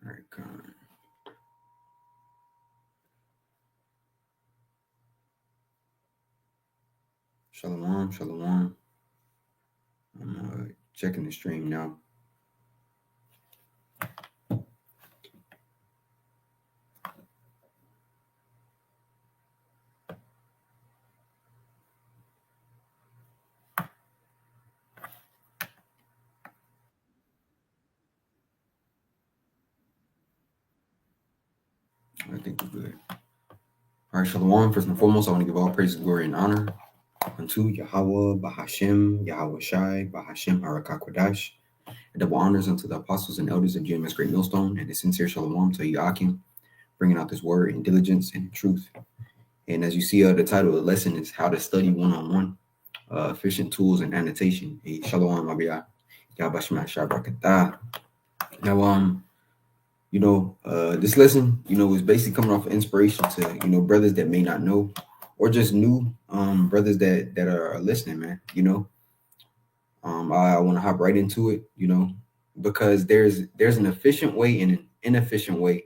All right, con. Shalom, shalom. I'm checking the stream now. I think we're good. All right, shalom. First and foremost, I want to give all praise, glory, and honor unto Yahweh, Bahashem, Yahweh Shai, Bahashem, Harakakwadash. Double honors unto the apostles and elders of GMS Great Millstone, and a sincere shalom to Yakim, bringing out this word in diligence and in truth. And as you see, the title of the lesson is How to Study One-on-One, Efficient Tools and Annotation. Hey, shalom, Abiyah. Yahbashma Shabrakatah. Now, this lesson, is basically coming off of inspiration to, brothers that may not know, or just new brothers that are listening, man. I want to hop right into it, because there's an efficient way and an inefficient way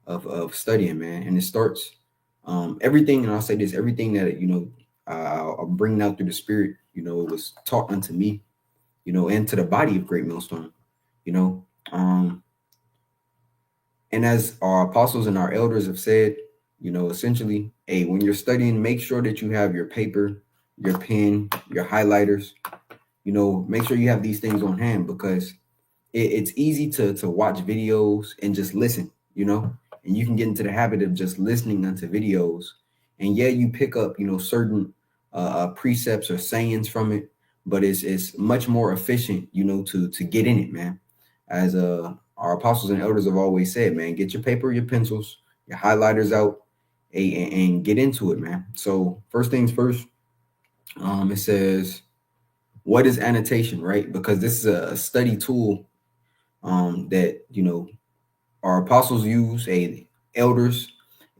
of studying, man. And it starts everything, and I'll say this, everything that I'm bringing out through the spirit, it was taught unto me, and to the body of Great Millstone, and as our apostles and our elders have said, essentially, hey, when you're studying, make sure that you have your paper, your pen, your highlighters, make sure you have these things on hand, because it's easy to watch videos and just listen, and you can get into the habit of just listening unto videos. And yeah, you pick up, certain precepts or sayings from it, but it's much more efficient, to get in it, man. As our apostles and elders have always said, man, get your paper, your pencils, your highlighters out, and get into it, man. So first things first, it says, what is annotation, right? Because this is a study tool that our apostles use, elders,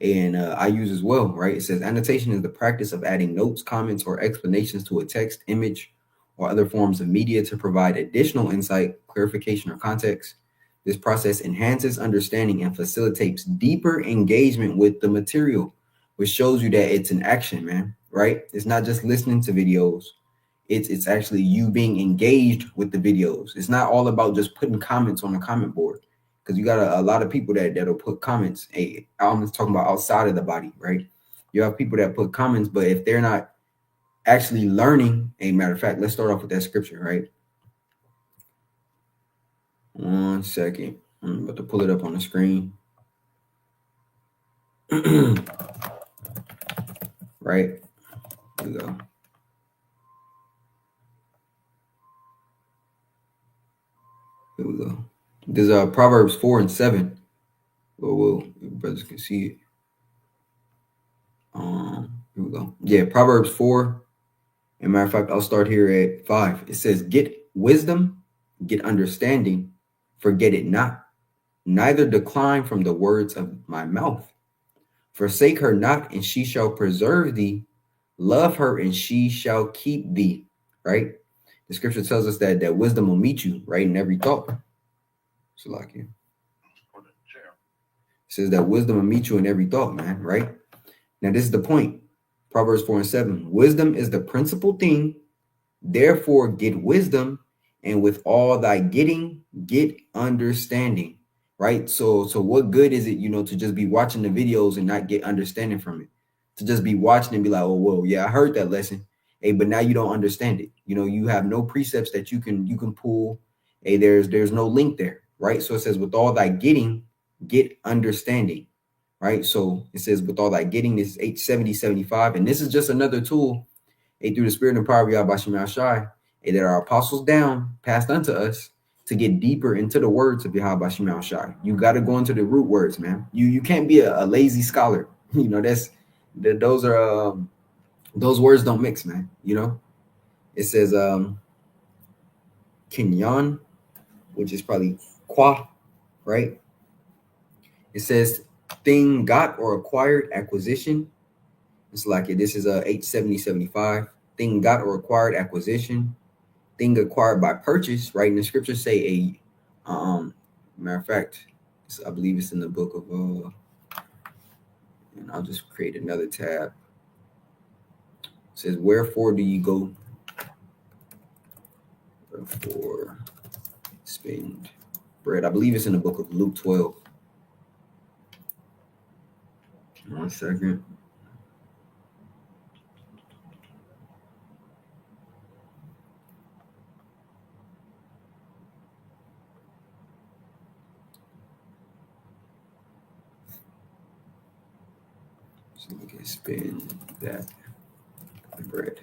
and I use as well, right? It says annotation is the practice of adding notes, comments, or explanations to a text, image, or other forms of media to provide additional insight, clarification, or context. This process enhances understanding and facilitates deeper engagement with the material, which shows you that it's an action, man, right? It's not just listening to videos. It's actually you being engaged with the videos. It's not all about just putting comments on a comment board, because you got a lot of people that'll put comments. Hey, I'm just talking about outside of the body, right? You have people that put comments, but if they're not actually learning, a matter of fact, let's start off with that scripture, right? 1 second. I'm about to pull it up on the screen. Right? Here we go. Here we go. There's Proverbs 4 and 7. Well, brothers can see it. Here we go. Yeah, Proverbs 4. As a matter of fact, I'll start here at 5. It says, get wisdom, get understanding, forget it not, neither decline from the words of my mouth. Forsake her not, and she shall preserve thee. Love her, and she shall keep thee. Right? The scripture tells us that wisdom will meet you, right, in every thought. So like it says that wisdom will meet you in every thought, man, right? Now, this is the point. Proverbs 4 and 7. Wisdom is the principal thing. Therefore, get wisdom, and with all thy getting, get understanding. Right? So what good is it, to just be watching the videos and not get understanding from it? To just be watching and be like, oh, whoa, yeah, I heard that lesson. Hey, but now you don't understand it. You have no precepts that you can pull. Hey, there's no link there, right? So it says, with all thy getting, get understanding. Right? So it says, with all thy getting, this is 87075, and this is just another tool, through the spirit and power of Yahweh Shem Shai, that our apostles down passed unto us to get deeper into the words of Yahweh Shem Shai. You got to go into the root words, man. You can't be a lazy scholar. Those words don't mix, man. It says kinyan, which is probably qua, right? It says thing got or acquired, acquisition. It's like it. This is 87075. Thing got or acquired, acquisition. Thing acquired by purchase, right? And the scriptures say matter of fact, I believe it's in the book of and I'll just create another tab. It says, wherefore do you go? Wherefore spend bread. I believe it's in the book of Luke 12. 1 second. So we can spend that bread.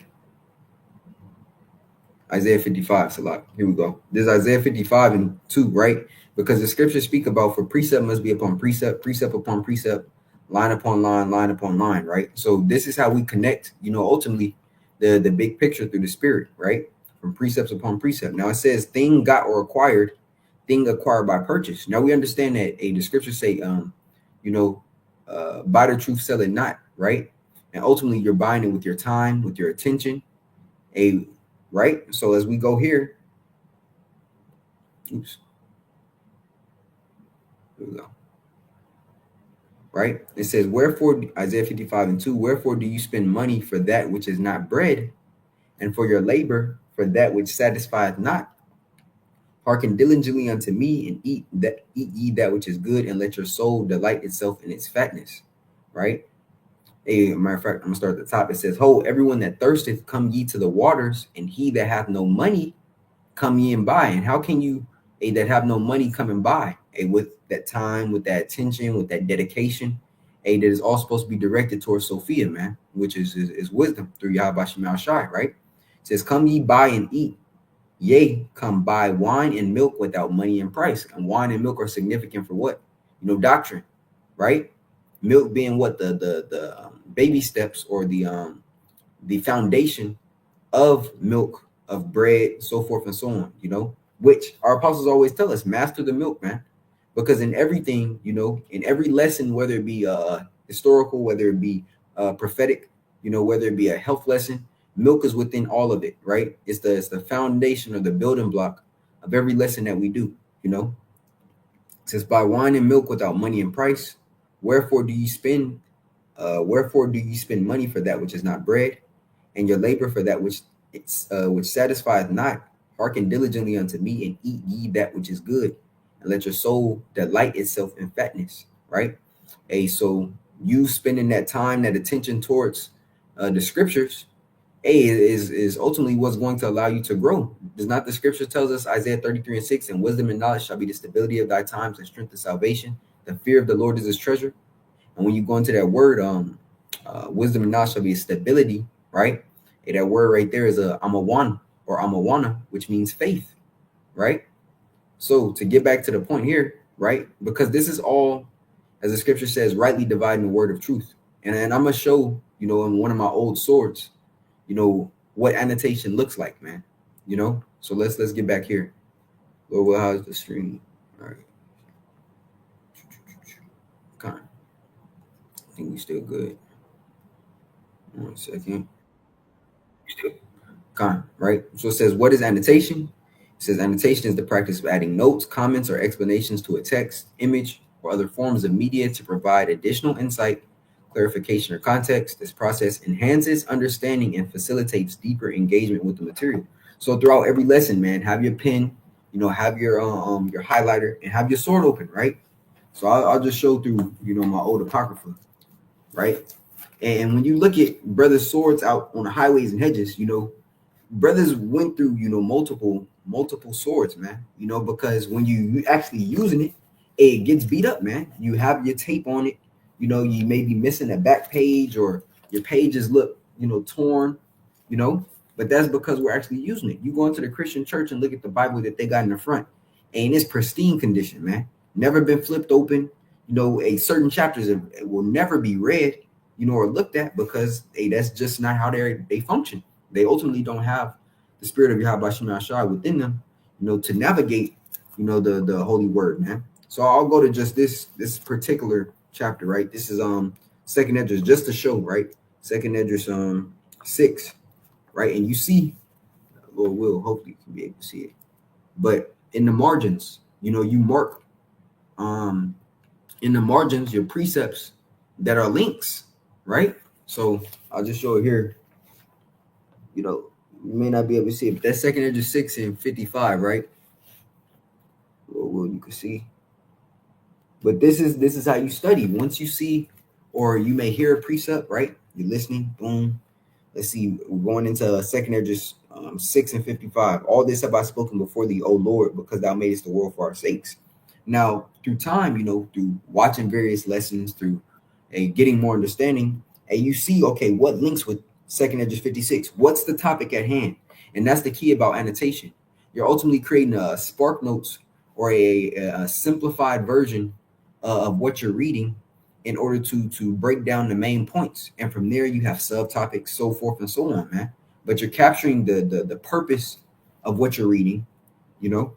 Isaiah 55, Salah. Here we go. This is Isaiah 55 and 2, right? Because the scriptures speak about for precept must be upon precept, precept upon precept, line upon line, line upon line, right? So this is how we connect, ultimately the big picture through the spirit, right? From precepts upon precept. Now it says thing got or acquired, thing acquired by purchase. Now we understand that the scriptures say, buy the truth, sell it not, right? And ultimately you're buying it with your time, with your attention, right? So as we go here, oops, here we go. Right? It says, wherefore, Isaiah 55 and 2, wherefore do you spend money for that which is not bread, and for your labor for that which satisfieth not? Hearken diligently unto me, and eat ye that which is good, and let your soul delight itself in its fatness. Right? A matter of fact, I'm gonna start at the top. It says, ho, everyone that thirsteth, come ye to the waters, and he that hath no money, come ye and buy. And how can you that have no money come and buy? With that time, with that attention, with that dedication, that is all supposed to be directed towards Sophia, man, which is wisdom through Yahweh Shema Shai, right? It says, come ye buy and eat. Yea, come buy wine and milk without money and price. And wine and milk are significant for what? Doctrine, right? Milk being what the baby steps, or the foundation of milk, of bread, so forth and so on, which our apostles always tell us, master the milk, man. Because in everything, in every lesson, whether it be historical, whether it be prophetic, whether it be a health lesson, milk is within all of it, right? It's the foundation or the building block of every lesson that we do, It says, buy wine and milk without money and price. Wherefore do you spend money for that which is not bread, and your labor for that which satisfieth not? Hearken diligently unto me, and eat ye that which is good, and let your soul delight itself in fatness. Right? So you spending that time, that attention towards the scriptures, is ultimately what's going to allow you to grow. Does not the scripture tells us, Isaiah 33 and 6, and wisdom and knowledge shall be the stability of thy times, and strength of salvation. The fear of the Lord is his treasure. And when you go into that word, wisdom and knowledge shall be a stability, right? That word right there is amawan or amawana, which means faith, right? So to get back to the point here, right? Because this is all, as the scripture says, rightly dividing the word of truth. And I'm gonna show, in one of my old swords, what annotation looks like, man. So let's get back here. Lord, well, how's the stream? All right. Kind. I think we still good. 1 second. Still right? So it says, what is annotation? It says annotation is the practice of adding notes, comments, or explanations to a text, image, or other forms of media to provide additional insight, clarification, or context. This process enhances understanding and facilitates deeper engagement with the material. So throughout every lesson, man, have your pen, have your highlighter, and have your sword open, right? So I'll just show through, my old apocrypha, right? And when you look at brothers' swords out on the highways and hedges, brothers went through, multiple swords, man, because when you actually using it, it gets beat up, man. You have your tape on it, you may be missing a back page, or your pages look, torn, but that's because we're actually using it. You go into the Christian church and look at the Bible that they got in the front, and it's pristine condition, man. Never been flipped open. A certain chapters will never be read, or looked at, because that's just not how they function. They ultimately don't have the spirit of Yahweh Shema Shai within them, to navigate, the holy word, man. So I'll go to just this particular chapter, right? This is Second Esdras, just to show, right? Second Esdras 6, right? And you see, Lord will, hopefully you can be able to see it. But in the margins, you mark in the margins your precepts that are links, right? So I'll just show it here. You know, you may not be able to see it, but that's second Ezra 6 and 55, right? Well, you can see. But this is how you study. Once you see, or you may hear a precept, right? You're listening, boom. Let's see, we're going into second Ezra 6 and 55. All this have I spoken before thee, O Lord, because thou madest the world for our sakes. Now, through time, through watching various lessons, through getting more understanding, and you see, okay, what links with second Ezra 56? What's the topic at hand? And that's the key about annotation. You're ultimately creating a spark notes or a simplified version of what you're reading in order to break down the main points, and from there you have subtopics, so forth and so on, man. But you're capturing the purpose of what you're reading, you know.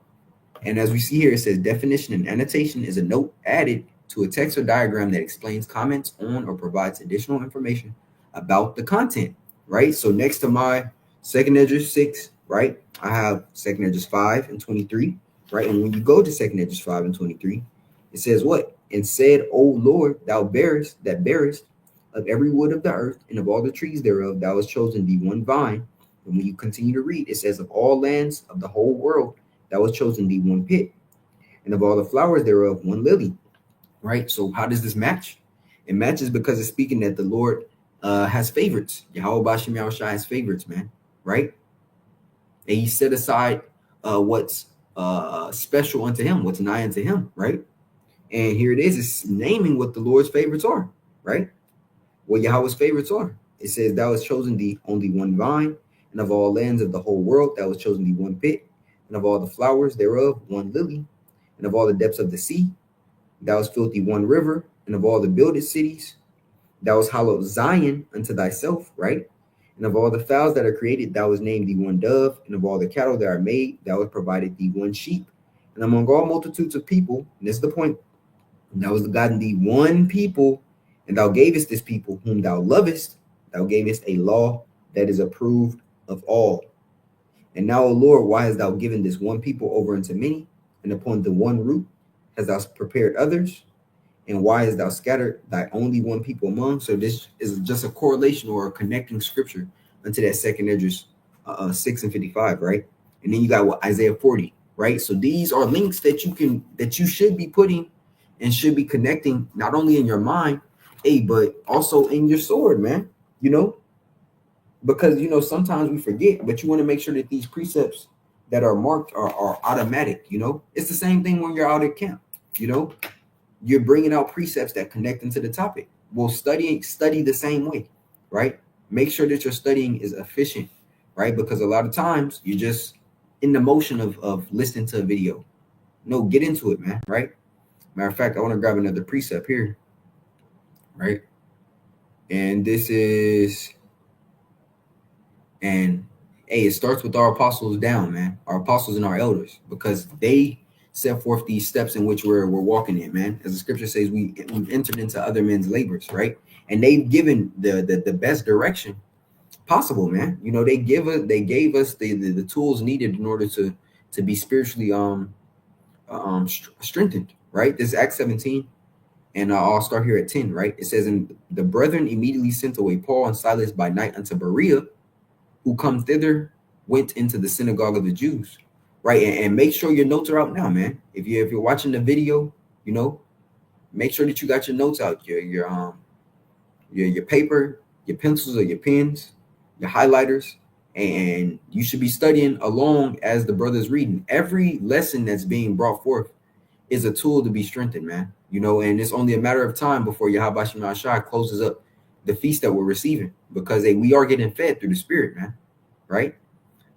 And as we see here, it says definition and annotation is a note added to a text or diagram that explains, comments on, or provides additional information about the content, right? So next to my second Ezra 6, right, I have second Ezra 5 and 23, right? And when you go to second Ezra 5 and 23, it says what? And said, O Lord, thou bearest of every wood of the earth and of all the trees thereof, thou hast chosen thee one vine. And when you continue to read, it says, of all lands of the whole world, thou hast chosen thee one pit, and of all the flowers thereof, one lily. Right? So how does this match? It matches because it's speaking that the Lord has favorites. Yahweh Bashim Yahushua has favorites, man. Right? And he set aside what's special unto him, what's nigh unto him, right? And here it is, it's naming what the Lord's favorites are, right? What Yahweh's favorites are. It says, thou hast chosen thee only one vine, and of all lands of the whole world, thou hast chosen thee one pit, and of all the flowers thereof, one lily, and of all the depths of the sea, thou hast filled thee one river, and of all the builded cities, thou hast hallowed Zion unto thyself, right? And of all the fowls that are created, thou hast named thee one dove, and of all the cattle that are made, thou hast provided thee one sheep. And among all multitudes of people, and this is the point, thou hast gotten thee one people, and thou gavest this people whom thou lovest, thou gavest a law that is approved of all. And now, O Lord, why hast thou given this one people over unto many, and upon the one root hast thou prepared others? And why hast thou scattered thy only one people among? So this is just a correlation or a connecting scripture unto that second Ezra 6 and 55, right? And then you got what Isaiah 40, right? So these are links that you should be putting and should be connecting not only in your mind, but also in your sword, man. Because sometimes we forget, but you want to make sure that these precepts that are marked are automatic. It's the same thing when you're out at camp. You're bringing out precepts that connect into the topic. Well, study the same way, right? Make sure that your studying is efficient, right? Because a lot of times you're just in the motion of listening to a video. No, get into it, man, right? Matter of fact, I want to grab another precept here, right? And this is, and hey, it starts with our apostles down, man. Our apostles and our elders, because they set forth these steps in which we're walking in, man. As the scripture says, we've entered into other men's labors, right? And they've given the best direction possible, man. They gave us the tools needed in order to be spiritually strengthened, right? This is Acts 17, and I'll start here at 10, right? It says, and the brethren immediately sent away Paul and Silas by night unto Berea, who come thither went into the synagogue of the Jews, right? And make sure your notes are out now, man. If you're watching the video, make sure that you got your notes out, your paper, your pencils or your pens, your highlighters, and you should be studying along as the brother's reading. Every lesson that's being brought forth is a tool to be strengthened, man. And it's only a matter of time before Yahweh Shema Shai closes up the feast that we're receiving, because we are getting fed through the Spirit, man, right?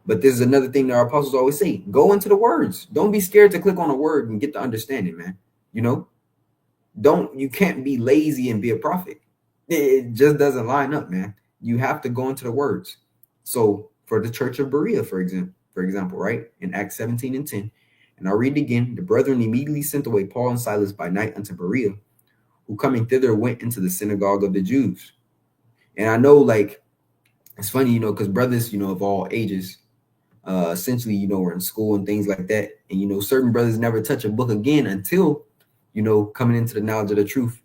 But this is another thing that our apostles always say: go into the words. Don't be scared to click on a word and get the understanding, man. You can't be lazy and be a prophet. It just doesn't line up, man. You have to go into the words. So for the church of Berea, for example, right, in Acts 17 and 10, and I'll read it again. The brethren immediately sent away Paul and Silas by night unto Berea, who coming thither went into the synagogue of the Jews. And I know, like, it's funny, because brothers, of all ages, essentially, we're in school and things like that. And, certain brothers never touch a book again until, coming into the knowledge of the truth.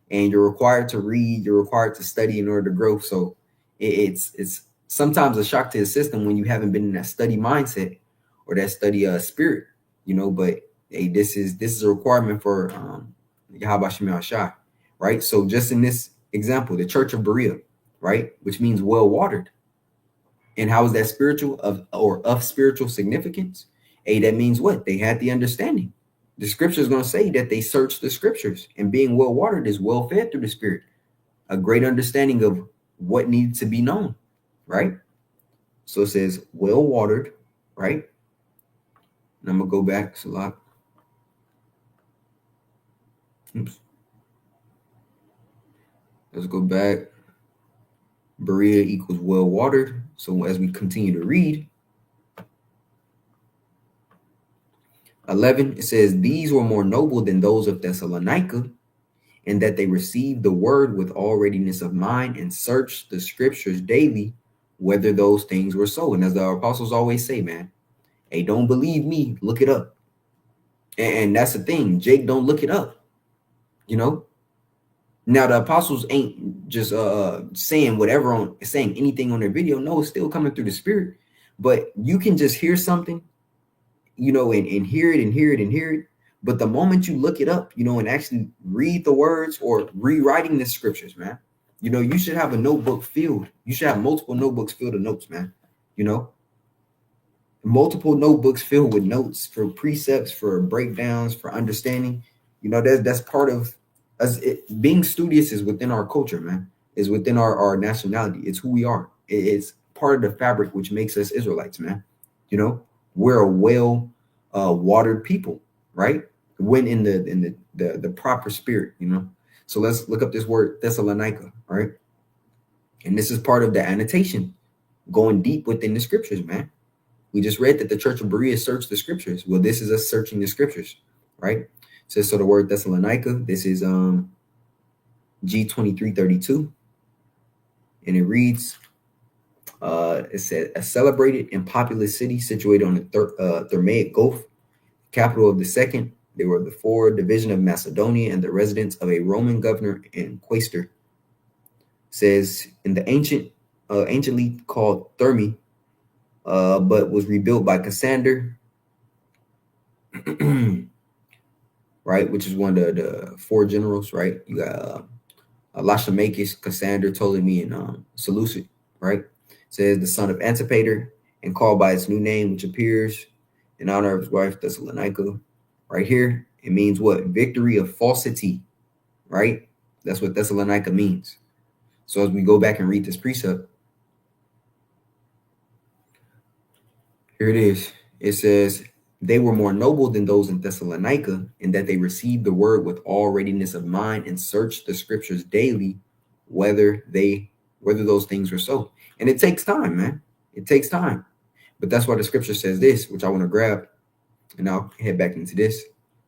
And you're required to read, you're required to study in order to grow. So it's sometimes a shock to the system when you haven't been in that study mindset or that study spirit, but hey, this is a requirement for Yahweh Shemel Shah, right? So just in this example, the Church of Berea, right, which means well watered. And how is that spiritual of spiritual significance? Hey, that means what? They had the understanding. The scripture is going to say that they searched the scriptures, and being well watered is well fed through the spirit. A great understanding of what needs to be known, right? So it says well watered, right? And I'm gonna go back, Salak. Oops. Let's go back. Berea equals well watered. So as we continue to read, 11, it says, these were more noble than those of Thessalonica, in that they received the word with all readiness of mind and searched the scriptures daily, whether those things were so. And as the apostles always say, man, hey, don't believe me, look it up. And that's the thing. Jake, don't look it up. Now the apostles ain't just saying anything on their video. No, it's still coming through the spirit. But you can just hear something, and hear it and hear it and hear it. But the moment you look it up, and actually read the words or rewriting the scriptures, man, you should have a notebook filled. You should have multiple notebooks filled with notes, man. Multiple notebooks filled with notes for precepts, for breakdowns, for understanding. That's part of us. Being studious is within our culture, man. Is within our nationality. It's who we are. It's part of the fabric which makes us Israelites, man. We're a well watered people, right? When in the proper spirit, So let's look up this word Thessalonica, right? And this is part of the annotation, going deep within the scriptures, man. We just read that the Church of Berea searched the scriptures. Well, this is us searching the scriptures, right? It says, so the word Thessalonica, this is G2332. And it reads, it said, a celebrated and populous city situated on the Thermaic Gulf, capital of the second. They were the fourth division of Macedonia and the residence of a Roman governor and quaestor. It says in the anciently called Thermi, but was rebuilt by Cassander, right? Which is one of the four generals, right? You got Lachemakis, Cassander, Ptolemy, and Seleucid, right? It says the son of Antipater, and called by its new name, which appears in honor of his wife Thessalonica. Right here, it means what? Victory of falsity, right? That's what Thessalonica means. So as we go back and read this precept, here it is. It says, they were more noble than those in Thessalonica, in that they received the word with all readiness of mind and searched the scriptures daily, whether those things were so. And it takes time, man. It takes time. But that's why the scripture says this, which I want to grab, and I'll head back into this.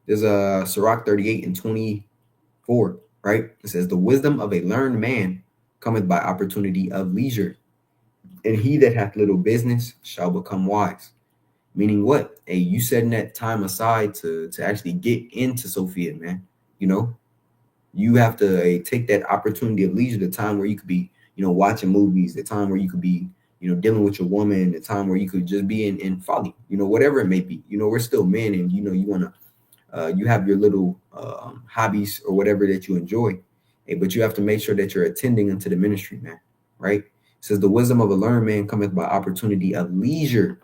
There's a Sirach 38 and 24, right? It says, the wisdom of a learned man cometh by opportunity of leisure, and he that hath little business shall become wise. Meaning what? Hey, you setting that time aside to actually get into Sophia, man. You have to take that opportunity of leisure, the time where you could be, watching movies, the time where you could be, dealing with your woman, the time where you could just be in folly, whatever it may be. We're still men, and you want to, you have your little hobbies or whatever that you enjoy. Hey, but you have to make sure that you're attending unto the ministry, man. Right? It says the wisdom of a learned man cometh by opportunity of leisure.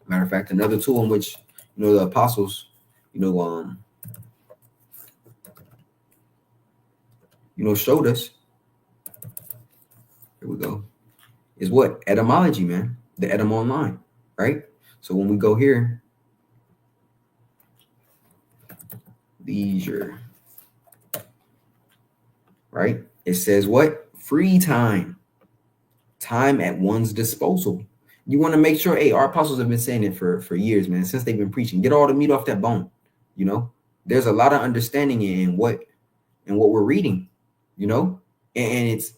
Matter of fact, another tool in which the apostles, showed us. Here we go. Is what? Etymology, man. The etym online, right? So when we go here, leisure, right? It says what? Free time. Time at one's disposal. You want to make sure, hey, our apostles have been saying it for years, man, since they've been preaching. Get all the meat off that bone. There's a lot of understanding in what we're reading, and it's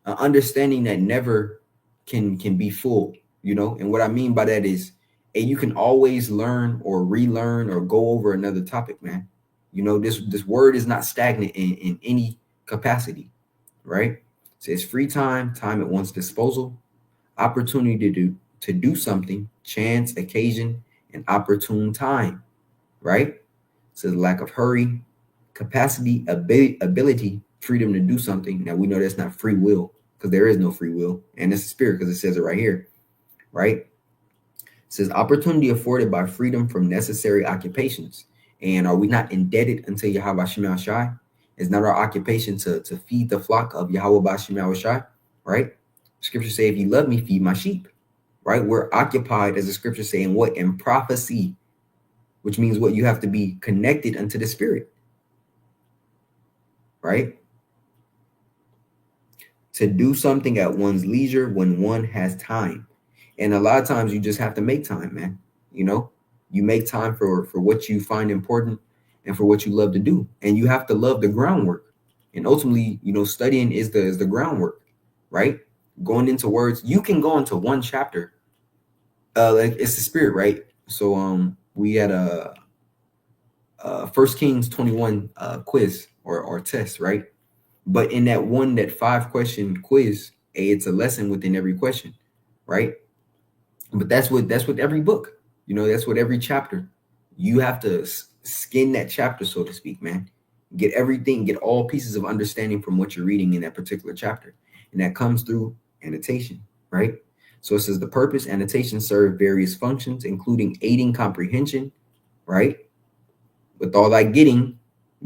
an understanding that never can be full, And what I mean by that is, hey, you can always learn or relearn or go over another topic, man. This word is not stagnant in any capacity, right? It says free time, time at one's disposal, opportunity to do something, chance, occasion, and opportune time, right? It says lack of hurry, capacity, ability, freedom to do something. Now we know that's not free will because there is no free will, and it's a spirit because it says it right here, right? It says opportunity afforded by freedom from necessary occupations. And are we not indebted unto Yahweh Shema Shai? Is not our occupation to feed the flock of Yahweh Shema Shai, right? Scripture say, if you love me, feed my sheep, right? We're occupied, as the scripture say, in what? In prophecy, which means what? You have to be connected unto the spirit, right? To do something at one's leisure when one has time. And a lot of times you just have to make time, man. You make time for what you find important and for what you love to do. And you have to love the groundwork. And ultimately, studying is the groundwork, right? Going into words, you can go into one chapter. Like it's the spirit, right? So we had a First Kings 21 quiz or test, right? But in that 5-question quiz, it's a lesson within every question, right? But that's with every book. That's with every chapter. You have to skin that chapter, so to speak, man. Get everything, get all pieces of understanding from what you're reading in that particular chapter. And that comes through annotation, right? So it says the purpose annotation serve various functions, including aiding comprehension, right? With all that getting,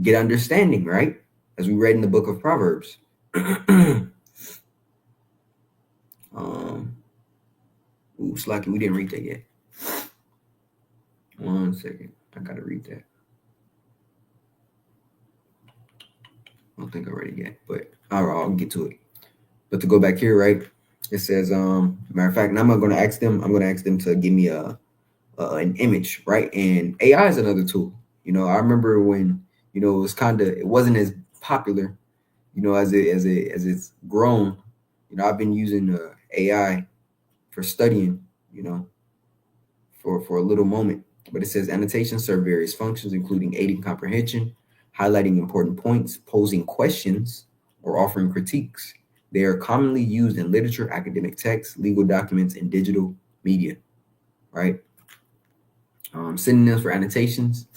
get understanding, right? As we read in the book of Proverbs. Slacky, we didn't read that yet. 1 second. I gotta read that. I don't think I read it yet, but I'll get to it. But to go back here, right? It says, matter of fact, now I'm gonna ask them to give me an image, right? And AI is another tool. I remember when, it wasn't as popular, as it's grown. I've been using AI for studying, for a little moment. But it says annotations serve various functions, including aiding comprehension, highlighting important points, posing questions, or offering critiques. They are commonly used in literature, academic texts, legal documents, and digital media, right? Synonyms for annotations.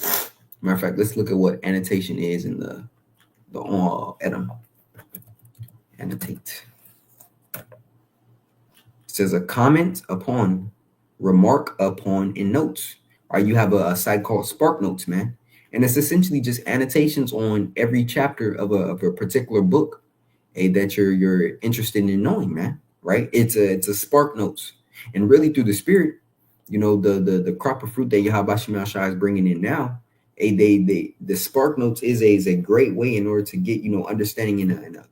Matter of fact, let's look at what annotation is in the Edom. Annotate. It says a comment upon, remark upon, in notes. Right, you have a site called Spark Notes, man, and it's essentially just annotations on every chapter of a particular book, that you're interested in knowing, man. Right? It's a Spark Notes, and really through the spirit, the crop of fruit that Yahweh Shema Shai is bringing in now. The Spark Notes is a great way in order to get understanding in a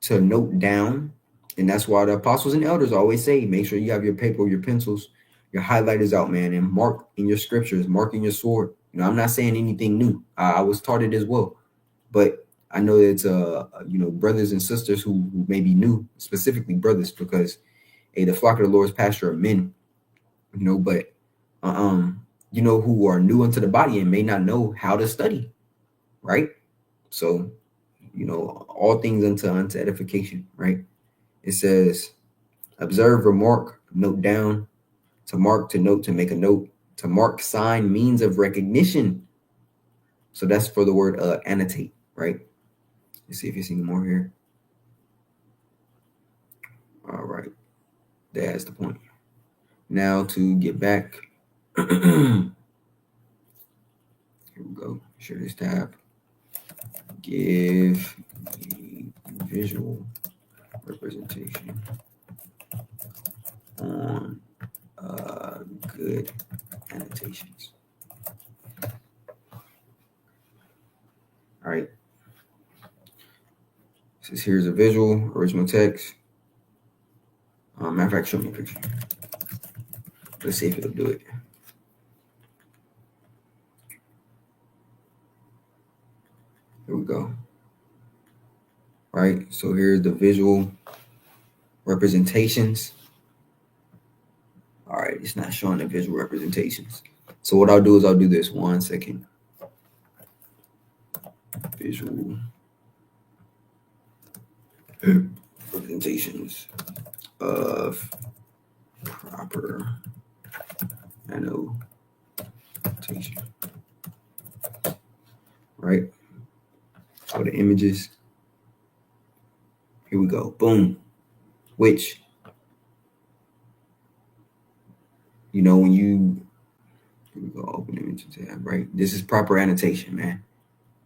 to note down. And that's why the apostles and elders always say, make sure you have your paper, your pencils, your highlighters out, man, and mark in your scriptures, mark in your sword. I'm not saying anything new. I was taught it as well. But I know it's brothers and sisters who may be new, specifically brothers, because the flock of the Lord's pasture are men, but who are new unto the body and may not know how to study, right? So, all things unto edification, right? It says observe, remark, note down, to mark, to note, to make a note, to mark, sign, means of recognition. So that's for the word annotate, right? Let's see if you see more here. All right, that's the point. Now to get back, here we go. Share this tab. Give a visual representation on good annotations. All right. Says here's a visual, original text. Matter of fact, show me a picture. Let's see if it'll do it. Here we go. Right. So here's the visual representations. All right, it's not showing the visual representations. So what I'll do is I'll do this 1 second. Visual representations of proper annotation. Right. So the images. Here we go. Boom. Which, when you here we go, open image tab, right? This is proper annotation, man.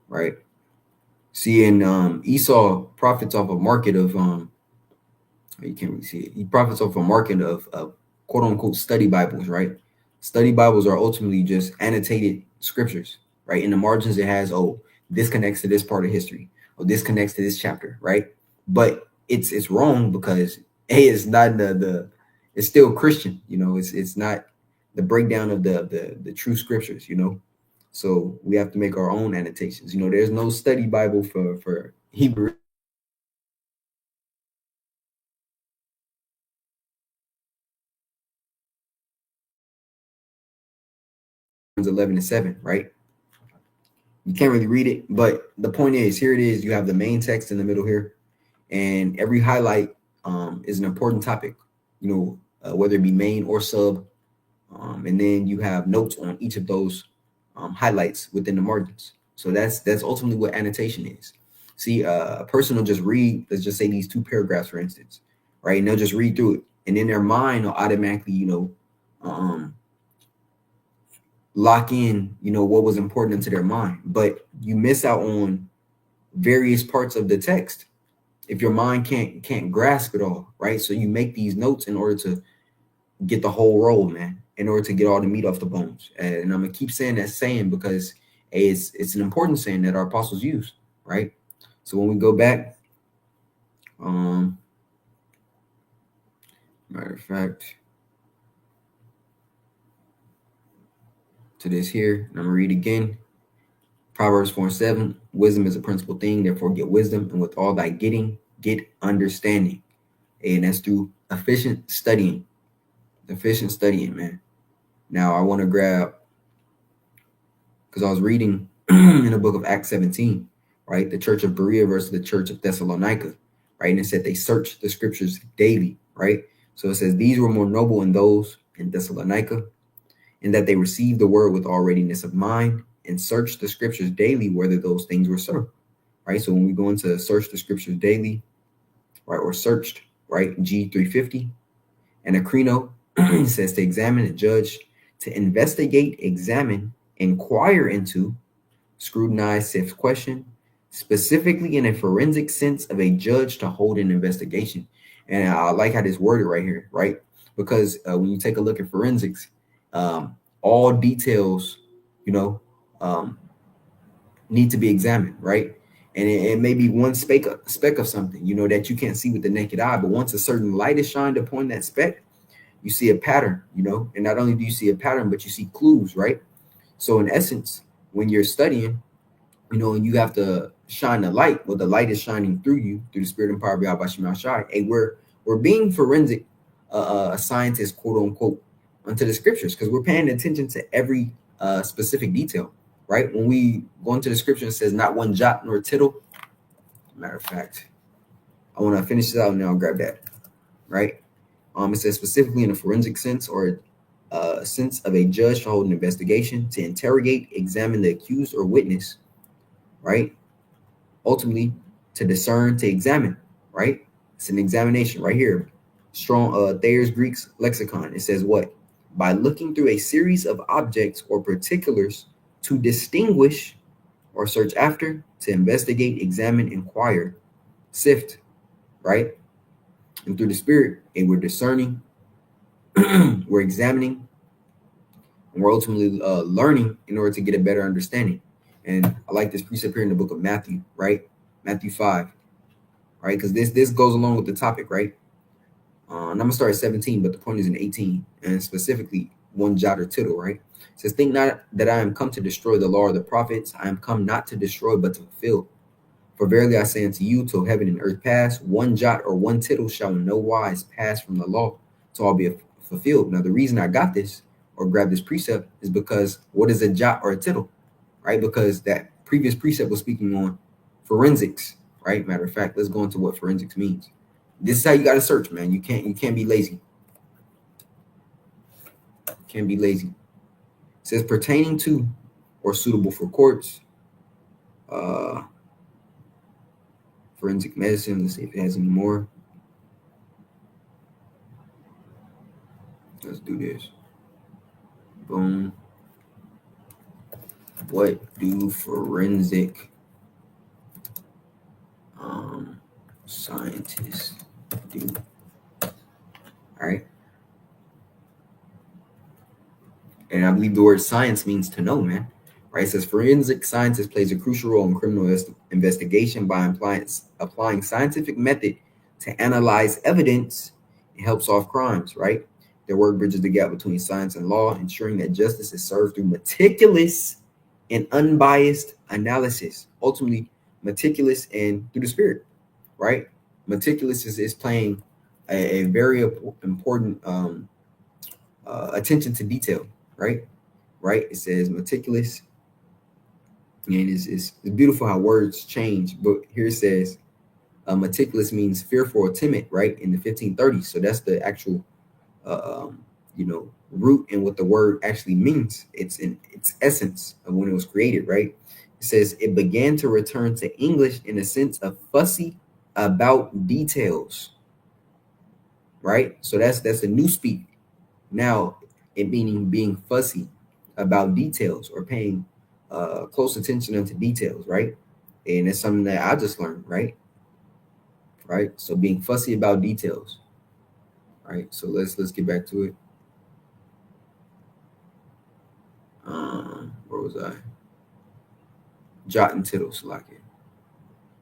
Right. See, and Esau profits off a market of you can't really see it. He profits off a market of quote unquote study Bibles, right? Study Bibles are ultimately just annotated scriptures, right? In the margins, it has, oh, this connects to this part of history, or this connects to this chapter, right? But it's wrong because it's not the it's still Christian, it's not the breakdown of the true scriptures, So we have to make our own annotations. There's no study Bible for Hebrew 11:7, right? You can't really read it, but the point is, here it is. You have the main text in the middle here, and every highlight is an important topic, whether it be main or sub. And then you have notes on each of those highlights within the margins. So that's ultimately what annotation is. See, a person will just read, let's just say these 2 paragraphs, for instance, right? And they'll just read through it, and then their mind will automatically, um, lock in, what was important into their mind. But you miss out on various parts of the text if your mind can't grasp it all, right? So you make these notes in order to get the whole roll, man, in order to get all the meat off the bones. And I'm gonna keep saying that saying because it's an important saying that our apostles use, right? So when we go back, matter of fact, to this here, and I'm gonna read again. Proverbs 4:7, wisdom is a principal thing, therefore get wisdom, and with all thy getting, get understanding. And that's through efficient studying. Efficient studying, man. Now I want to grab, because I was reading in the book of Acts 17, right? The church of Berea versus the church of Thessalonica, right? And it said they searched the scriptures daily, right? So it says these were more noble in those in Thessalonica, in that they received the word with all readiness of mind and searched the scriptures daily whether those things were so, right? So when we go into search the scriptures daily, right, or searched, right, G350, and Acrino says to examine and judge, to investigate, examine, inquire into, scrutinize, sift, question, specifically in a forensic sense of a judge to hold an investigation. And I like how this worded right here, right? Because when you take a look at forensics, all details, you know, um, need to be examined, right? And it may be one speck of something, that you can't see with the naked eye. But once a certain light is shined upon that speck, you see a pattern, and not only do you see a pattern, but you see clues, right? So in essence, when you're studying, and you have to shine the light, well, the light is shining through you, through the spirit and power of Yahweh Shema Shai. Hey, we're being forensic scientists, quote unquote, unto the scriptures, because we're paying attention to every specific detail, right? When we go into the scripture, it says not one jot nor tittle. Matter of fact, I want to finish this out and then I'll grab that, right? It says specifically in a forensic sense or a sense of a judge to hold an investigation, to interrogate, examine the accused or witness, right? Ultimately, to discern, to examine, right? It's an examination right here. Strong Thayer's Greek's lexicon. It says what? By looking through a series of objects or particulars to distinguish or search after, to investigate, examine, inquire, sift, right? And through the spirit, and we're discerning, we're examining, and we're ultimately learning in order to get a better understanding. And I like this precept here in the book of Matthew, right? Matthew 5, right? Because this goes along with the topic, right? And I'm gonna start at 17, but the point is in 18, and specifically one jot or tittle, right? It says, think not that I am come to destroy the law or the prophets. I am come not to destroy, but to fulfill. For verily I say unto you, till heaven and earth pass, one jot or one tittle shall in no wise pass from the law to all be fulfilled. Now, the reason I got this or grabbed this precept is because what is a jot or a tittle, right? Because that previous precept was speaking on forensics, right? Matter of fact, let's go into what forensics means. This is how you got to search, man. You can't be lazy. Can't be lazy. It says pertaining to or suitable for courts. Forensic medicine. Let's see if it has any more. Let's do this. Boom. What do forensic scientists do? All right. And I believe the word science means to know, man. Right? It says forensic scientist plays a crucial role in criminal investigation by applying scientific method to analyze evidence and help solve crimes, right? Their work bridges the gap between science and law, ensuring that justice is served through meticulous and unbiased analysis. Ultimately, meticulous and through the spirit, right? Meticulous is playing a very important attention to detail, right? Right? It says meticulous, and it's beautiful how words change. But here it says meticulous means fearful or timid, right? In the 1530s. So that's the actual, root and what the word actually means. It's in its essence of when it was created, right? It says it began to return to English in a sense of fussy about details, right? So that's a new speak. Now it meaning being fussy about details or paying close attention to details, right? And it's something that I just learned, right? Right. So being fussy about details, right? So let's get back to it. Where was I? Jot and tittle, Salakia.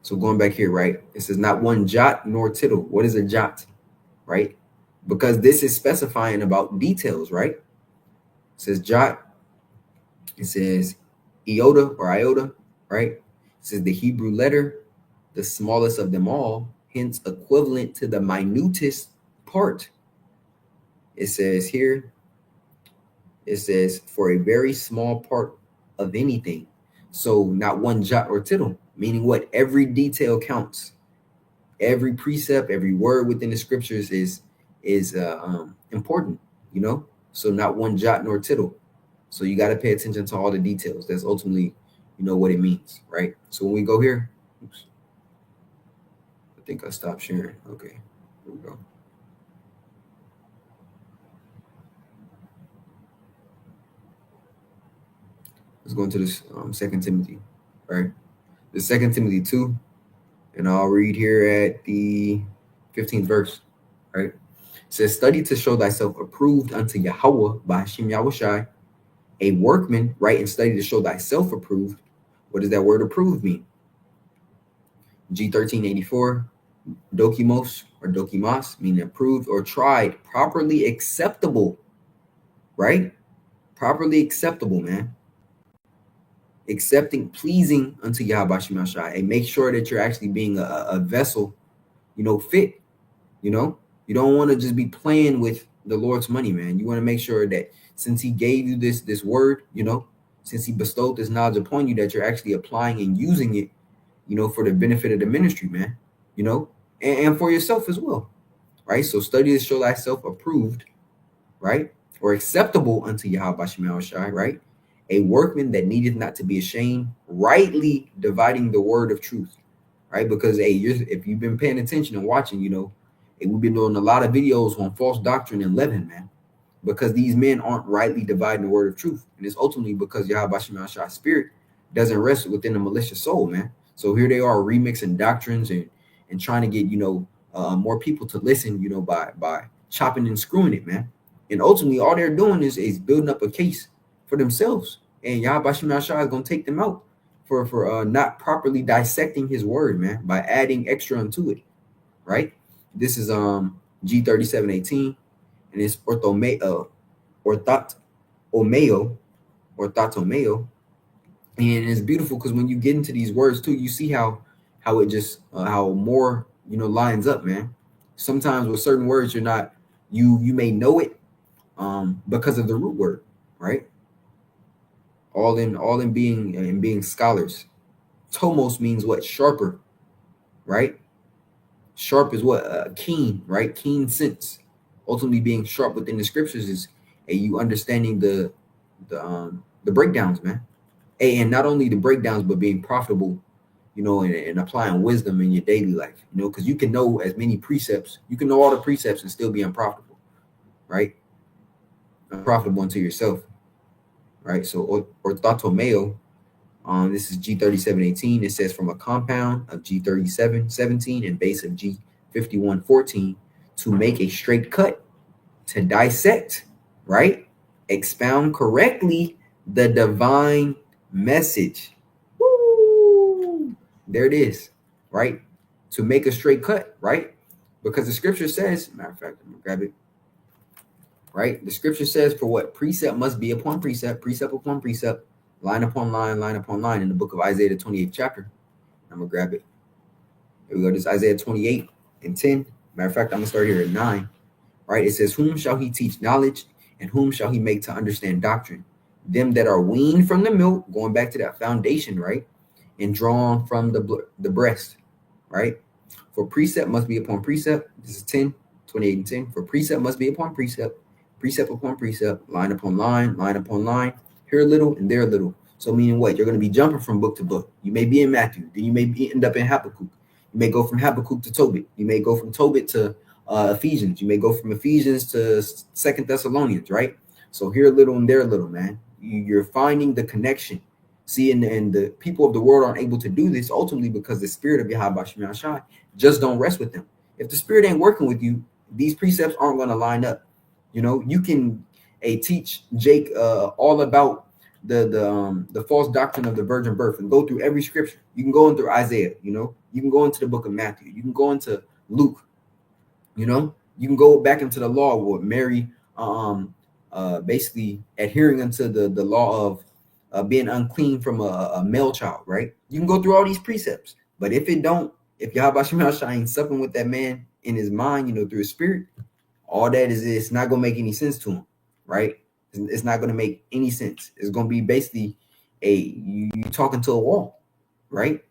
So going back here, right? It says not one jot nor tittle. What is a jot, right? Because this is specifying about details, right? It says jot. It says iota or iota, right? It says the Hebrew letter, the smallest of them all, hence equivalent to the minutest part. It says here, it says for a very small part of anything. So not one jot or tittle, meaning what? Every detail counts. Every precept, every word within the scriptures is important, you know? So not one jot nor tittle. So you got to pay attention to all the details. That's ultimately, what it means, right? So when we go here, oops, I think I stopped sharing. Okay, here we go. Let's go into this 2 Timothy, right? The 2 Timothy 2, and I'll read here at the 15th verse, right? It says, study to show thyself approved unto Yahweh by Hashem Yahushai, a workman, right? And study to show thyself approved. What does that word approved mean? G1384, dokimos or dokimas, meaning approved or tried, properly acceptable, right? Properly acceptable, man. Accepting, pleasing unto Yahweh Shemashai, and make sure that you're actually being a vessel, fit. You don't want to just be playing with the Lord's money, man. You want to make sure that since He gave you this word, since He bestowed this knowledge upon you, that you're actually applying and using it, for the benefit of the ministry, man. And for yourself as well, right? So study to show thyself approved, right, or acceptable unto Yahweh Shemashai, right? A workman that needeth not to be ashamed, rightly dividing the word of truth, right? Because if you've been paying attention and watching, we've been doing a lot of videos on false doctrine and leaven, man, because these men aren't rightly dividing the word of truth, and it's ultimately because Yahweh Shemashai's spirit doesn't rest within a malicious soul, man. So here they are remixing doctrines and trying to get more people to listen, by chopping and screwing it, man. And ultimately, all they're doing is building up a case for themselves. And Yahweh Shemashai is going to take them out for not properly dissecting His word, man, by adding extra unto it, right? This is G3718, and it's or thought omeo or thotomeo. And it's beautiful because when you get into these words too, you see how it just how more lines up, man. Sometimes with certain words, you're not you may know it because of the root word, right? All in being scholars. Tomos means what? Sharper, right? Sharp is what? Keen, right? Keen sense. Ultimately, being sharp within the scriptures is you understanding the breakdowns, man. And not only the breakdowns, but being profitable, and applying wisdom in your daily life, because you can know as many precepts, you can know all the precepts and still be unprofitable, right? Unprofitable unto yourself, right? So orthotomeo, this is G3718. It says from a compound of G3717 and base of G5114 to make a straight cut, to dissect, right? Expound correctly the divine message. Woo! There it is, right? To make a straight cut, right? Because the scripture says, matter of fact, I'm gonna grab it, right? The scripture says, for what? Precept must be upon precept, precept upon precept, line upon line, line upon line, in the book of Isaiah, the 28th chapter. I'm gonna grab it. Here we go. This is Isaiah 28 and 10. Matter of fact, I'm gonna start here at 9. Right? It says, whom shall he teach knowledge, and whom shall he make to understand doctrine? Them that are weaned from the milk, going back to that foundation, right? And drawn from the breast, right? For precept must be upon precept. This is 10, 28 and 10. For precept must be upon precept, precept upon precept, line upon line, line upon line, here a little and there a little. So meaning what? You're going to be jumping from book to book. You may be in Matthew, then you may end up in Habakkuk. You may go from Habakkuk to Tobit. You may go from Tobit to Ephesians. You may go from Ephesians to Second Thessalonians, right? So here a little and there a little, man. You're finding the connection. See, and the people of the world aren't able to do this ultimately because the spirit of Yahweh Shem Shai just don't rest with them. If the spirit ain't working with you, these precepts aren't going to line up. You can teach Jake all about the false doctrine of the virgin birth and go through every scripture. You can go into Isaiah, you can go into the book of Matthew, you can go into Luke, you can go back into the law with Mary basically adhering unto the law of being unclean from a male child, right? You can go through all these precepts, but if Yahweh Shem Shai ain't supping with that man in his mind, through his spirit, all that is it's not gonna make any sense to him, right? It's not gonna make any sense. It's gonna be basically you talking to a wall, right?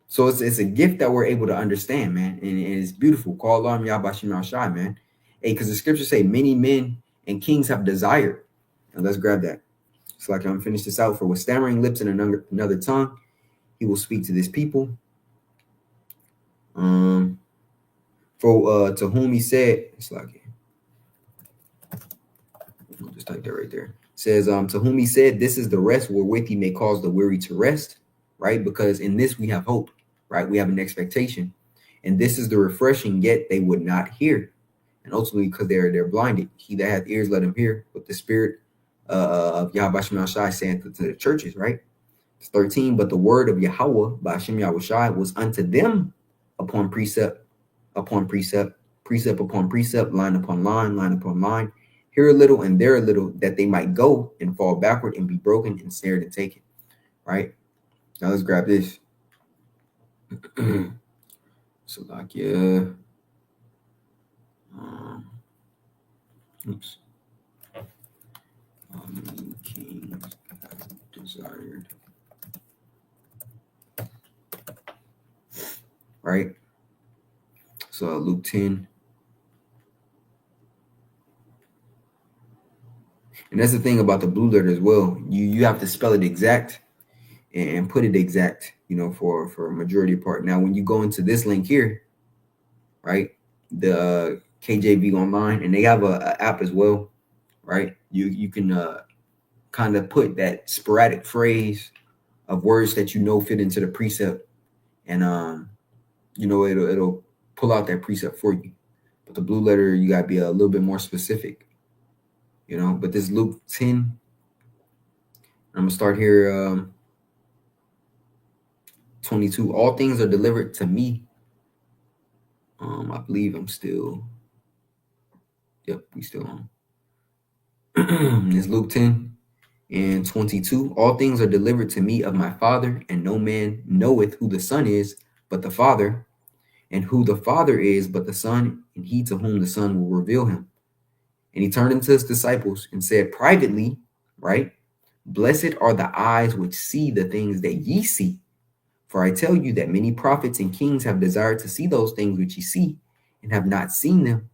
So it's a gift that we're able to understand, man, and it's beautiful. Call alarm Yahweh Shem Shai, man. Hey, because the scriptures say many men and kings have desired. And let's grab that. So like I'm gonna finish this out. For with stammering lips and another tongue, he will speak to this people. For to whom he said, it's like I'll just type that right there. It says, to whom he said, this is the rest wherewith he may cause the weary to rest, right? Because in this we have hope, right? We have an expectation. And this is the refreshing, yet they would not hear. And ultimately, because they're blinded. He that hath ears, let him hear what the spirit of Yahweh Shem Shai saying to the churches, right? It's 13. But the word of Yahweh by Hashem Yahweh Shai was unto them upon precept, precept upon precept, line upon line, line upon line, here a little and there a little, that they might go and fall backward and be broken and snared and taken, right? Now let's grab this. So like, yeah. Oops. Kings desired. Right? So Luke 10. And that's the thing about the blue letter as well. You have to spell it exact and put it exact, for a majority part. Now, when you go into this link here, right, the KJV Online, and they have a app as well, right? You can kind of put that sporadic phrase of words that fit into the precept, and it'll pull out that precept for you. But the blue letter, you gotta be a little bit more specific, But this Luke 10, I'm gonna start here. 22. All things are delivered to me. I believe I'm still. Yep, we still on. It's Luke 10:22. All things are delivered to me of my Father, and no man knoweth who the Son is, but the Father, and who the Father is, but the Son, and he to whom the Son will reveal him. And he turned unto his disciples and said privately, right? Blessed are the eyes which see the things that ye see. For I tell you that many prophets and kings have desired to see those things which ye see and have not seen them,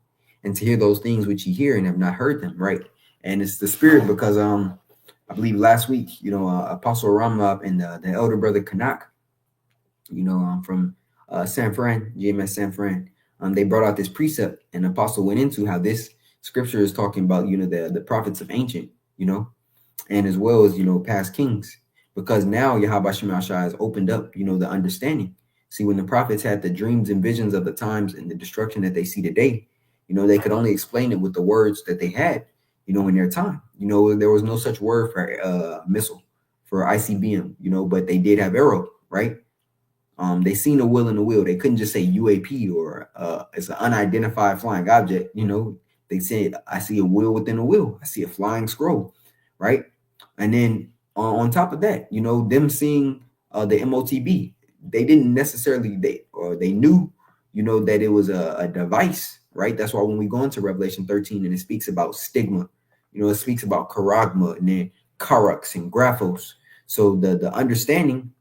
and to hear those things which ye hear and have not heard them, right? And it's the spirit because I believe last week, Apostle Ramab and the elder brother Kanak, from San Fran, GMS San Fran, they brought out this precept, and the apostle went into how this scripture is talking about, the prophets of ancient, and as well as, past kings, because now Yahweh Shem Shai has opened up, the understanding. See, when the prophets had the dreams and visions of the times and the destruction that they see today, they could only explain it with the words that they had, in their time. There was no such word for missile, for ICBM, but they did have arrow, right? They seen a wheel in the wheel. They couldn't just say UAP or it's an unidentified flying object. They said, I see a wheel within a wheel. I see a flying scroll, right? And then on top of that, them seeing the MOTB, they didn't necessarily, they knew, that it was a device, right? That's why when we go into Revelation 13 and it speaks about stigma, it speaks about charagma and then karax and graphos. So the understanding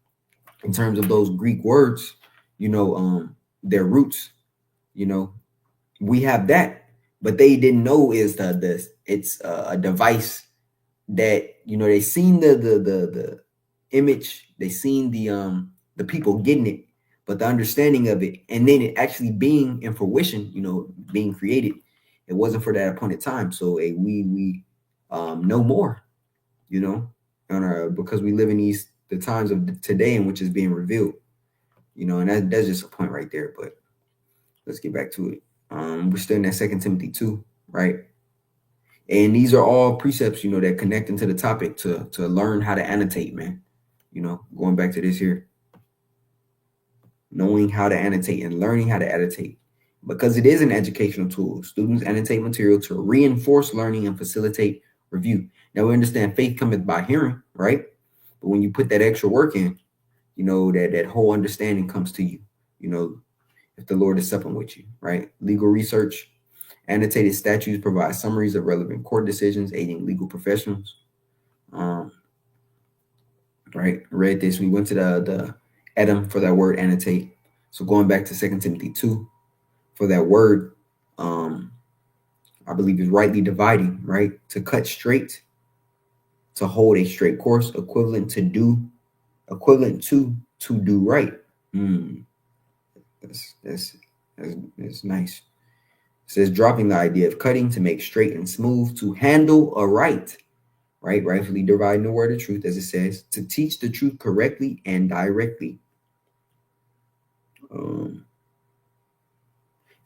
in terms of those Greek words, their roots, we have that, but they didn't know is it's a device that, they seen the image, they seen the people getting it, but the understanding of it, and then it actually being in fruition, being created, it wasn't for that appointed time. So we know more, because we live in the times of today in which is being revealed, and that's just a point right there. But let's get back to it. We're still in that 2 Timothy 2, right? And these are all precepts, that connect into the topic to learn how to annotate, man. Going back to this here, knowing how to annotate and learning how to annotate, because it is an educational tool. Students annotate material to reinforce learning and facilitate review. Now we understand faith cometh by hearing, right? But when you put that extra work in, that whole understanding comes to you, if the Lord is supping with you, right? Legal research, annotated statutes provide summaries of relevant court decisions, aiding legal professionals. Right, read this. We went to the Edom for that word annotate. So going back to 2 Timothy 2 for that word, I believe is rightly dividing, right? To cut straight, to hold a straight course, equivalent to do right. That's nice. It says dropping the idea of cutting, to make straight and smooth, to handle aright, right? Rightfully dividing the word of truth, as it says, to teach the truth correctly and directly. It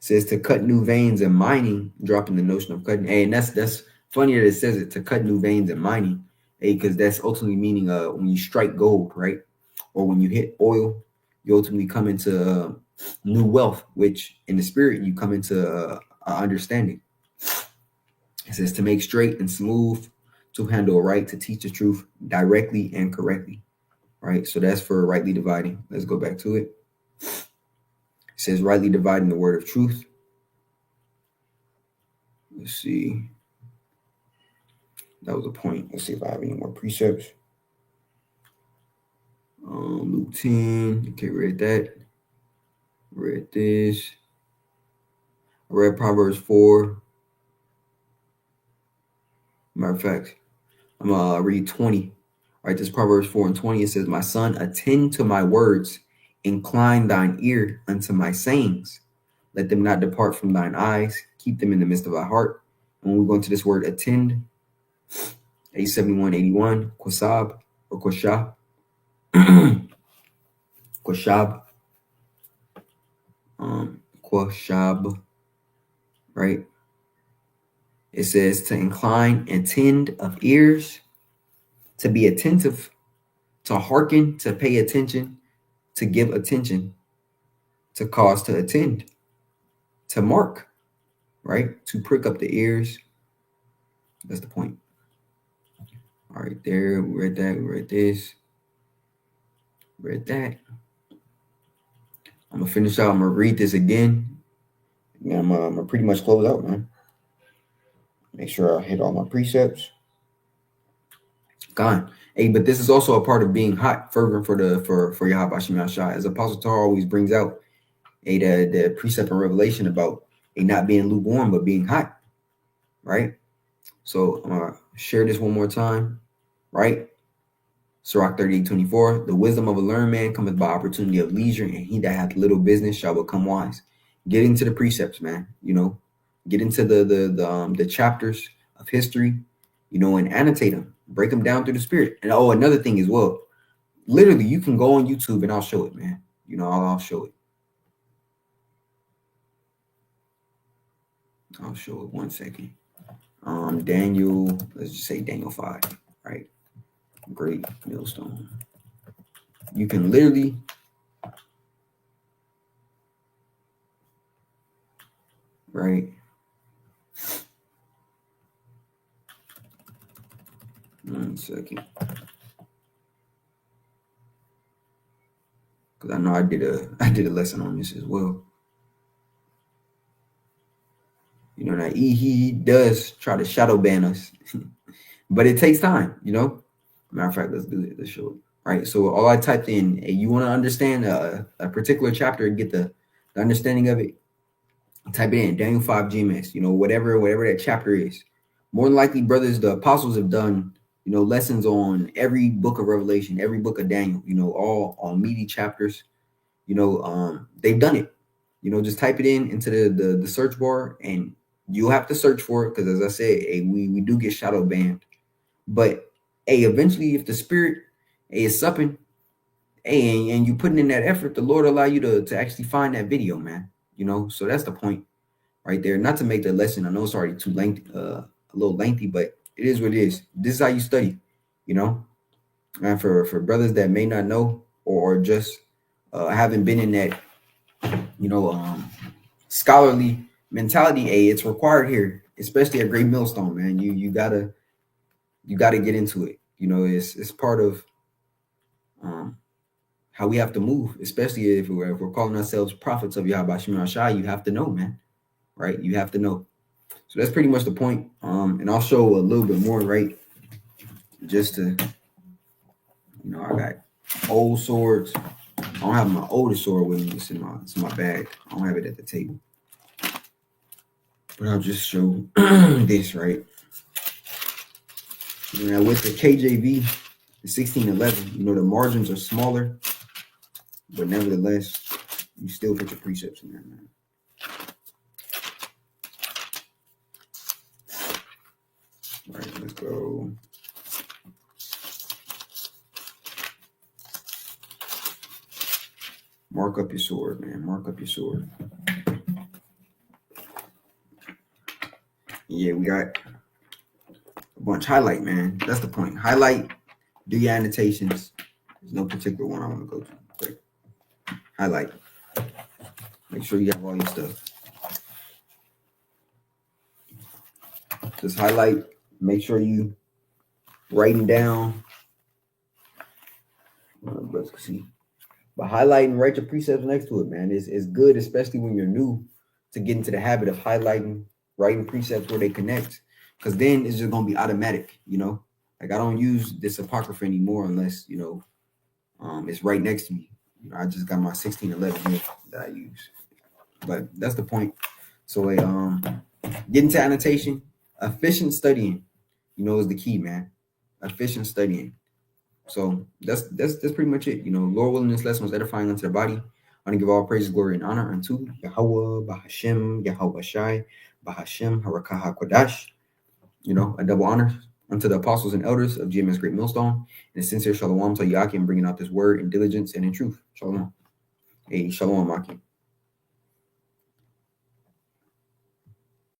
says to cut new veins in mining, dropping the notion of cutting. Hey, and that's funny that it says it, to cut new veins in mining, because that's ultimately meaning when you strike gold, right? Or when you hit oil, you ultimately come into new wealth, which in the spirit you come into understanding. It says to make straight and smooth, to handle right, to teach the truth directly and correctly, right? So that's for rightly dividing. Let's go back to it. It says rightly dividing the word of truth. Let's see. That was a point. Let's see if I have any more precepts. Luke 10. Okay, read that. Read this. I read Proverbs 4. Matter of fact, I'm gonna read 20. All right, this Proverbs 4:20. It says, my son, attend to my words, incline thine ear unto my sayings. Let them not depart from thine eyes. Keep them in the midst of thy heart. And when we go into this word attend, 87181, Kwasab or Kwashab. Kwashab. Kwashab, right? It says to incline and tend of ears, to be attentive, to hearken, to pay attention, to give attention, to cause to attend, to mark, right? To prick up the ears. That's the point. All right, there. We read that. We read this. Read that. I'm gonna finish out. I'm gonna read this again. Yeah, I'm gonna pretty much close out, man. Make sure I hit all my precepts. Gone. Hey, but this is also a part of being hot, fervent for Yahweh Hashem Yahshua. As Apostle Tar always brings out, the precept and revelation about a not being lukewarm but being hot, right? So I'm gonna share this one more time, right? Sirach 38:24. The wisdom of a learned man cometh by opportunity of leisure, and he that hath little business shall become wise. Get into the precepts, man. Get into the chapters of history, and annotate them, break them down through the spirit. And another thing as well, literally, you can go on YouTube and I'll show it, man. I'll show it. I'll show it 1 second. Daniel, let's just say Daniel 5, right? Great millstone. You can literally right. 1 second. Because I know I did a lesson on this as well. Now he does try to shadow ban us, but it takes time, Matter of fact, let's do it. Let's show it. Right. So all I typed in, you want to understand a particular chapter and get the understanding of it, type it in Daniel 5 GMS, whatever that chapter is. More than likely, brothers, the apostles have done, lessons on every book of Revelation, every book of Daniel, all on meaty chapters. They've done it. Just type it into the search bar and you'll have to search for it because, as I said, we do get shadow banned. But eventually, if the spirit is supping, and you putting in that effort, the Lord allow you to actually find that video, man. So that's the point right there. Not to make the lesson, I know it's already too lengthy, a little lengthy, but it is what it is. This is how you study, And for brothers that may not know or just haven't been in that, scholarly mentality, it's required here, especially at Great Millstone, man. You gotta get into it. It's part of how we have to move, especially if we're calling ourselves prophets of Yahweh Hashem Shai. You have to know, man, right? You have to know. So that's pretty much the point. And I'll show a little bit more, right? Just to, I got old swords. I don't have my oldest sword with me. It's in my bag. I don't have it at the table. But I'll just show this, right? Now with the KJV, the 1611, the margins are smaller, but nevertheless, you still put your precepts in there, man. All right, let's go. Mark up your sword, man. Mark up your sword. Yeah, we got a bunch. Highlight, man. That's the point. Highlight. Do your annotations. There's no particular one I want to go to. Great. Highlight. Make sure you have all your stuff. Just highlight. Make sure you writing down. Let's see. But highlight and write your precepts next to it, man. It's good, especially when you're new, to get into the habit of highlighting, writing precepts where they connect, because then it's just gonna be automatic, Like I don't use this apocrypha anymore unless it's right next to me. I just got my 1611 here that I use. But that's the point. So get into annotation, efficient studying, is the key, man. Efficient studying. So that's pretty much it. Lord willing, this lesson was edifying unto the body. I want to give all praise, glory, and honor unto Yahweh, Bahashem, Yahweh Shai, Bahashem, Harakah HaKodash. A double honor unto the apostles and elders of GMS Great Millstone, and a sincere shalom to Yakim, bringing out this word in diligence and in truth. Shalom. Hey, shalom, Maki.